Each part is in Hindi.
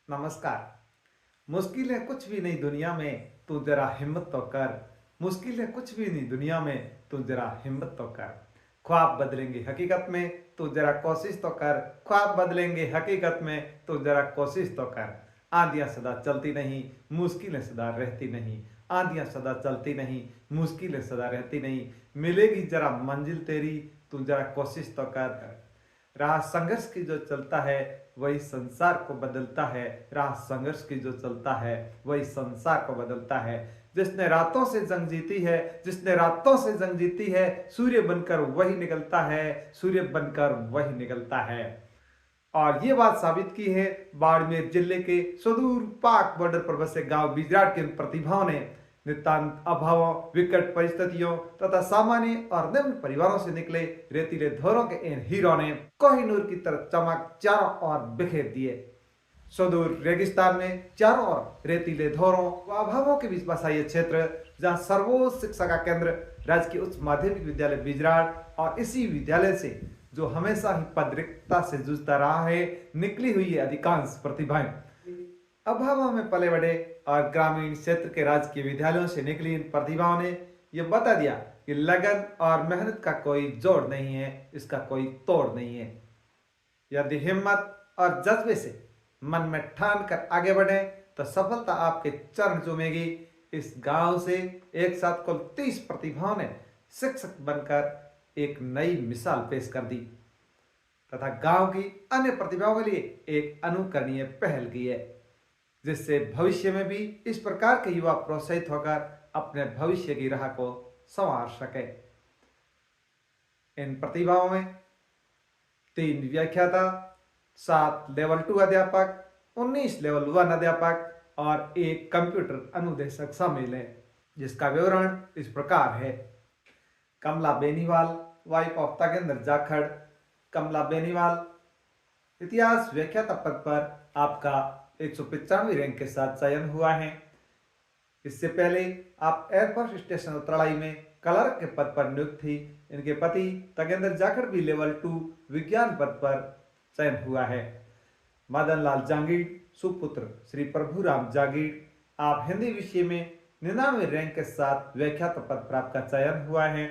नमस्कार। मुश्किलें कुछ भी नहीं दुनिया में, तू जरा हिम्मत तो कर। मुश्किलें कुछ भी नहीं दुनिया में, तू जरा हिम्मत तो कर। ख्वाब बदलेंगे हकीकत में, तू जरा कोशिश तो कर। ख्वाब बदलेंगे हकीकत में, तू जरा कोशिश तो कर। आंधियां सदा चलती नहीं, मुश्किलें सदा रहती नहीं। आंधियां सदा चलती नहीं, मुश्किलें सदा रहती नहीं। मिलेगी जरा मंजिल तेरी, तू जरा कोशिश तो कर। राह संघर्ष की जो चलता है, वही संसार को बदलता है। राह संघर्ष की जो चलता है, वही संसार को बदलता है। जिसने रातों से जंग जीती है, जिसने रातों से जंग जीती है, सूर्य बनकर वही निकलता है। सूर्य बनकर वही निकलता है। और ये बात साबित की है बाड़मेर जिले के सुदूर पाक बॉर्डर पर बसे गांव बिजराट के प्रतिभाओं ने। नितांत अभावों, विकट परिस्थितियों तथा सामान्य और निम्न परिवारों से निकले रेतीले धोरों के इन हीरो ने कोहिनूर की तरह चमक चारों ओर बिखेर दिए। सुदूर रेगिस्तान में चारों ओर रेतीले धोरों व अभावों के बीच बसा ये क्षेत्र, जहाँ सर्वोच्च शिक्षा का केंद्र राजकीय उच्च माध्यमिक विद्यालय बिजराट और इसी विद्यालय से, जो हमेशा ही पदरिक्तता से जूझता रहा है, निकली हुई है अधिकांश प्रतिभाएं। अभाव में पले बड़े और ग्रामीण क्षेत्र के राजकीय विद्यालयों से निकली इन प्रतिभाओं ने यह बता दिया कि लगन और मेहनत का कोई जोड़ नहीं है, इसका कोई तोड़ नहीं है। यदि हिम्मत और जज्बे से मन में ठान कर आगे बढ़े तो सफलता आपके चरण चूमेगी। इस गांव से एक साथ कुल 30 प्रतिभाओं ने शिक्षक बनकर एक नई मिसाल पेश कर दी तथा गांव की अन्य प्रतिभाओं के लिए एक अनुकरणीय पहल की है, जिससे भविष्य में भी इस प्रकार के युवा प्रोत्साहित होकर अपने भविष्य की राह को संवार सके। इन प्रतिभाओं में 3 व्याख्याता, 7 लेवल 2 अध्यापक, 19 लेवल 1 अध्यापक और एक कंप्यूटर अनुदेशक शामिल है, जिसका विवरण इस प्रकार है। कमला बेनीवाल, वाइफ ऑफ तगेंद्र जाखड़। कमला बेनीवाल, इतिहास व्याख्याता पद पर आपका 195 रैंक के साथ चयन हुआ है। इससे पहले आप एयरफोर्स स्टेशन उत्तराई में क्लर्क के पद पर नियुक्त थी। इनके पति तगेंद्र जाखड़ भी लेवल 2 विज्ञान पद पर चयन हुआ है। मदन लाल जांगीड़, सुपुत्र श्री प्रभुराम जांगीड़, आप हिंदी विषय में 99 रैंक के साथ व्याख्याता पद पर आपका चयन हुआ है।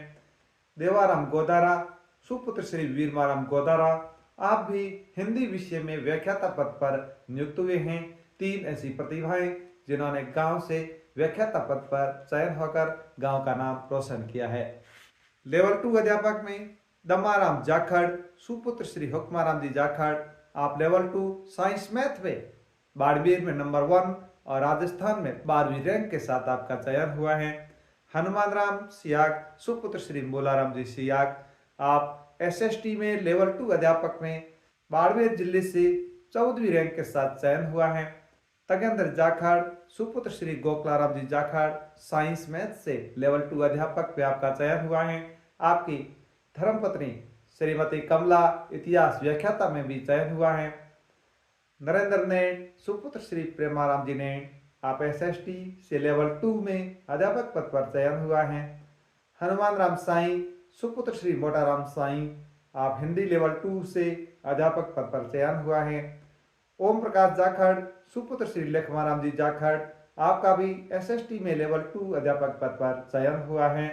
देवाराम गोदारा, सुपुत्र श्री वीरमाराम गोदारा, आप भी हिंदी विषय में व्याख्याता पद पर नियुक्त हुए हैं। 3 ऐसी प्रतिभाएं जिन्होंने गांव से व्याख्याता पद पर चयन होकर गांव का नाम रोशन किया है। लेवल 2 अध्यापक में दमाराम जाखड़, सुपुत्र श्री हुक्माराम जी जाखड़, आप लेवल 2 साइंस मैथ में बाड़मेर में नंबर 1 और राजस्थान में 12वीं रैंक के साथ आपका चयन हुआ है। हनुमान राम सियाग, सुपुत्र श्री मोलाराम जी सियाग, आप एसएसटी में लेवल 2 अध्यापक में बाड़मेर जिले से 14वीं रैंक के साथ चयन हुआ है। तगेंद्र जाखड़, सुपुत्र श्री गोकलाराम जी जाखड़, साइंस मैथ से लेवल 2 अध्यापक पे आपका चयन हुआ है। आपकी धर्मपत्नी श्रीमती कमला, इतिहास व्याख्याता में भी चयन हुआ है। नरेंद्र नैन, सुपुत्र श्री प्रेमाराम जी नैन, आप एसएसटी से लेवल 2 में अध्यापक पद पर चयन हुआ है। हनुमान राम साईं, सुपुत्र श्री मोटाराम साईं, आप हिंदी लेवल 2 से अध्यापक पद पर चयन हुआ है। ओम प्रकाश जाखड़, सुपुत्र श्री लखमाराम जी जाखड़, आपका भी एसएसटी में लेवल 2 अध्यापक पद पर चयन हुआ है।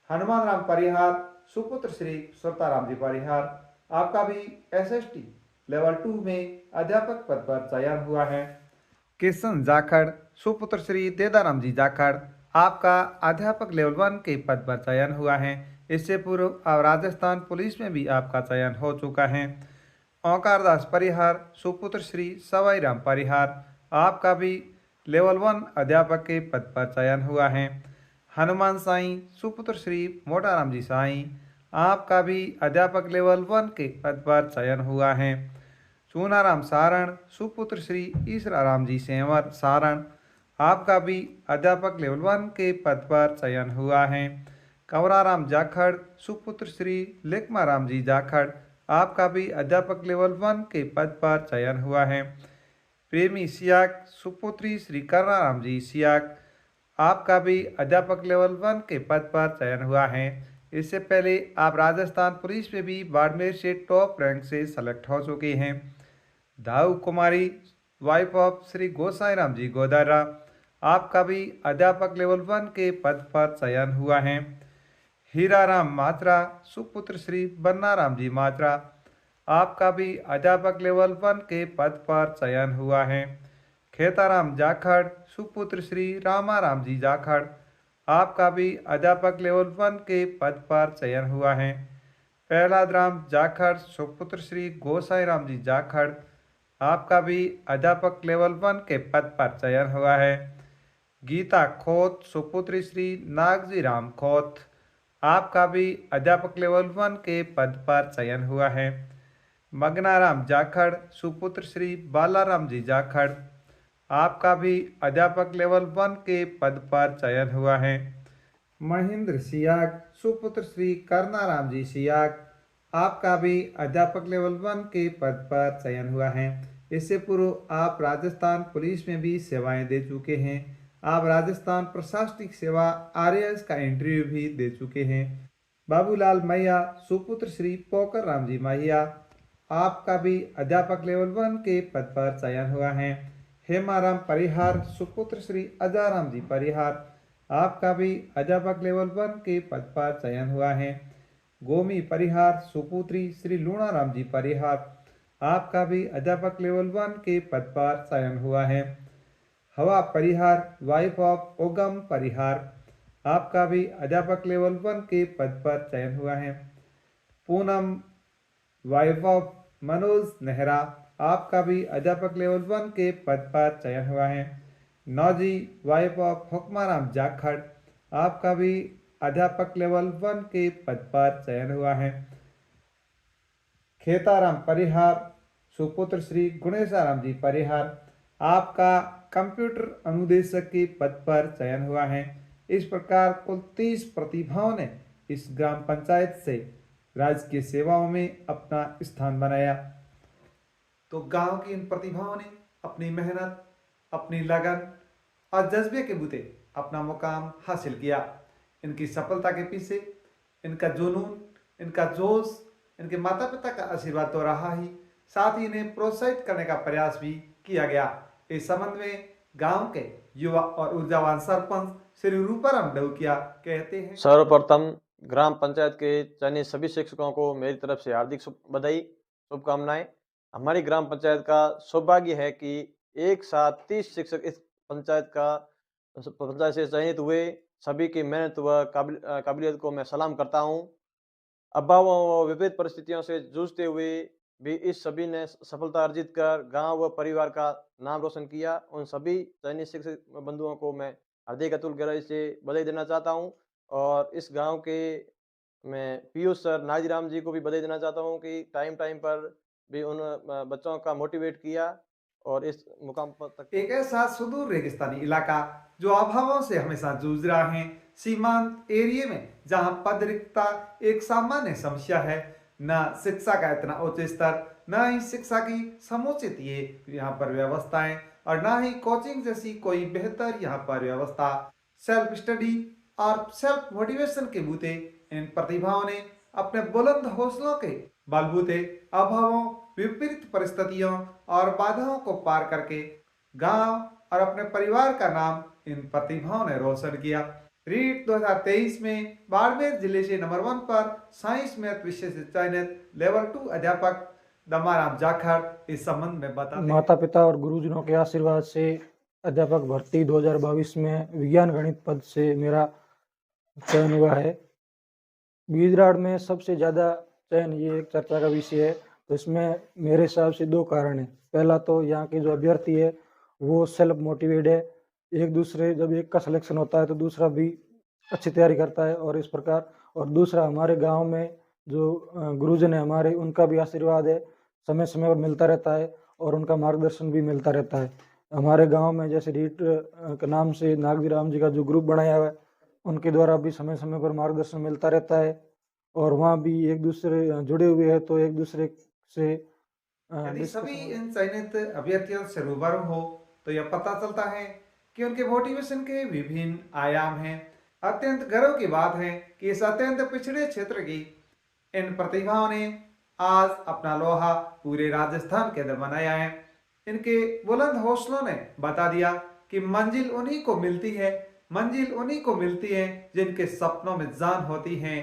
हनुमान राम परिहार, सुपुत्र श्री सुरताराम जी परिहार, आपका भी एसएसटी लेवल 2 में अध्यापक पद पर चयन हुआ है। किशन जाखड़, सुपुत्र श्री देदाराम जी जाखड़, आपका अध्यापक लेवल 1 के पद पर चयन हुआ है। इससे पूर्व अब राजस्थान पुलिस में भी आपका चयन हो चुका है। ओंकार दास परिहार, सुपुत्र श्री सवाई राम परिहार, आपका भी लेवल 1 अध्यापक के पद पर चयन हुआ है। हनुमान साईं, सुपुत्र श्री मोटाराम जी साईं, आपका भी अध्यापक लेवल 1 के पद पर चयन हुआ है। चूनाराम सारण, सुपुत्र श्री ईसराराम जी सेंवर सारण, आपका भी अध्यापक लेवल 1 के पद पर चयन हुआ है। कंवराराम जाखड़, सुपुत्र श्री लेकमाराम जी जाखड़, आपका भी अध्यापक लेवल 1 के पद पर चयन हुआ है। प्रेमी सियाक, सुपुत्री श्री करनाराम जी सियाक, आपका भी अध्यापक लेवल 1 के पद पर चयन हुआ है। इससे पहले आप राजस्थान पुलिस में भी बाड़मेर से टॉप रैंक से सेलेक्ट हो चुके हैं। दाऊ कुमारी, वाइफ ऑफ श्री गोसाई राम जी गोदारा, आपका भी अध्यापक लेवल 1 के पद पर चयन हुआ है। हीराराम मात्रा, सुपुत्र श्री बन्ना राम जी मात्रा, आपका भी अध्यापक लेवल 1 के पद पर चयन हुआ है। खेताराम जाखड़, सुपुत्र श्री रामा राम जी जाखड़, आपका भी अध्यापक लेवल 1 के पद पर चयन हुआ है। प्रहलाद राम जाखड़, सुपुत्र श्री गोसाई राम जी जाखड़, आपका भी अध्यापक लेवल 1 के पद पर चयन हुआ है। गीता खोत, सुपुत्री श्री नागजी राम खोत, आपका भी अध्यापक लेवल 1 के पद पर चयन हुआ है। मगनाराम जाखड़, सुपुत्र श्री बालाराम जी जाखड़, आपका भी अध्यापक लेवल 1 के पद पर चयन हुआ है। महेंद्र सियाग, सुपुत्र श्री करनाराम जी सियाग, आपका भी अध्यापक लेवल 1 के पद पर चयन हुआ है। इससे पूर्व आप राजस्थान पुलिस में भी सेवाएं दे चुके हैं। आप राजस्थान प्रशासनिक सेवा RAS का इंटरव्यू भी दे चुके हैं। बाबूलाल मैया, सुपुत्र श्री पोकर राम जी मैया, आपका भी अध्यापक लेवल 1 के पद पर चयन हुआ है। हेमाराम परिहार, सुपुत्र श्री अजाराम जी परिहार, आपका भी अध्यापक लेवल 1 के पद पर चयन हुआ है। गोमी परिहार, सुपुत्री श्री लूणाराम जी परिहार, आपका भी अध्यापक लेवल 1 के पद पर चयन हुआ है। हवा परिहार, वाइफ ऑफ ओगम परिहार, आपका भी अध्यापक लेवल 1 के पद पर चयन हुआ है। पूनम, वाइफ ऑफ मनोज नेहरा, आपका भी अध्यापक लेवल 1 के पद पर चयन हुआ है। नौजी, वाइफ ऑफ हुक्माराम जाखड़, आपका भी अध्यापक लेवल 1 के पद पर चयन हुआ है। खेताराम परिहार, सुपुत्र श्री गुणेशाराम जी परिहार, आपका कंप्यूटर अनुदेशक के पद पर चयन हुआ है। इस प्रकार कुल 30 प्रतिभाओं ने इस ग्राम पंचायत से राजकीय सेवाओं में अपना स्थान बनाया। तो गांव की इन प्रतिभाओं ने अपनी मेहनत, अपनी लगन और जज्बे के बूते अपना मुकाम हासिल किया। इनकी सफलता के पीछे इनका जुनून, इनका जोश, इनके माता पिता का आशीर्वाद तो रहा ही, साथ ही इन्हें प्रोत्साहित करने का प्रयास भी किया गया। इस संबंध में गांव के युवा और ऊर्जावान सरपंच श्री रूपाराम डहुकिया कहते हैं। सर्वप्रथम ग्राम पंचायत के चयनित सभी शिक्षकों को मेरी तरफ से हार्दिक बधाई, शुभकामनाएं। हमारी ग्राम पंचायत का सौभाग्य है कि एक साथ 30 शिक्षक इस पंचायत से चयनित हुए। सभी की मेहनत व काबिलियत को मैं सलाम करता हूं। अभावों व विविध परिस्थितियों से जूझते हुए भी इस सभी ने सफलता अर्जित कर गांव व परिवार का नाम रोशन किया। उन सभी चयनित शिक्षक बंधुओं को मैं हार्दिक अतुल गहराई से बधाई देना चाहता हूं। और इस गांव के मैं पीयूष सर नाजीराम जी को भी बधाई देना चाहता हूं कि टाइम पर भी उन बच्चों का मोटिवेट किया और इस मुकाम पर तक। एक ऐसा सुदूर रेगिस्तानी इलाका जो अभावों से हमेशा जूझ रहा है, सीमांत एरिया में जहां पद रिक्तता एक सामान्य समस्या है, न शिक्षा का इतना उच्च स्तर, न ही शिक्षा की समुचित ये यहाँ पर व्यवस्थाएं, और न ही कोचिंग जैसी कोई बेहतर यहाँ पर व्यवस्था। सेल्फ स्टडी और सेल्फ मोटिवेशन के बूते इन प्रतिभाओं ने अपने बुलंद हौसलों के बलबूते अभावों, विपरीत परिस्थितियों और बाधाओं को पार करके गांव और अपने परिवार का नाम इन प्रतिभाओं ने रोशन किया। रीट 2023 में बाड़मेर जिले से नंबर 1 पर साइंस मैथ विषय से चयनित लेवल 2 अध्यापक दमाराम जाखड़ इस संबंध में बताते हैं। माता पिता और गुरुजनों के आशीर्वाद से अध्यापक भर्ती 2022 में विज्ञान गणित पद से मेरा चयन हुआ है। गुजरात में सबसे ज़्यादा चयन ये एक चर्चा का विषय है, तो इसमें मेरे हिसाब से 2 कारण हैं। पहला तो यहाँ के जो अभ्यर्थी है वो सेल्फ मोटिवेट है, एक दूसरे जब एक का सिलेक्शन होता है तो दूसरा भी अच्छी तैयारी करता है और इस प्रकार। और दूसरा हमारे गांव में जो गुरुजन है हमारे, उनका भी आशीर्वाद है, समय समय पर मिलता रहता है और उनका मार्गदर्शन भी मिलता रहता है। हमारे गांव में जैसे रीट के नाम से नागजी राम जी का जो ग्रुप बनाया हुआ है, उनके द्वारा भी समय समय पर मार्गदर्शन मिलता रहता है और वहाँ भी एक दूसरे जुड़े हुए हैं, तो एक दूसरे से यदि सभी इन चयनित अभ्यर्थियों से रूबरू हो तो यह पता चलता है कि उनके मोटिवेशन के विभिन्न आयाम हैं। अत्यंत गर्व की बात है कि इस अत्यंत पिछड़े क्षेत्र की इन प्रतिभाओं ने आज अपना लोहा पूरे राजस्थान के अंदर बनाया है। इनके बुलंद हौसलों ने बता दिया कि मंजिल उन्हीं को मिलती है, मंजिल उन्हीं को मिलती है जिनके सपनों में जान होती है।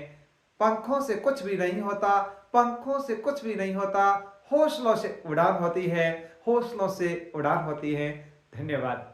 पंखों से कुछ भी नहीं होता, पंखों से कुछ भी नहीं होता, हौसलों से उड़ान होती है, हौसलों से उड़ान होती है। धन्यवाद।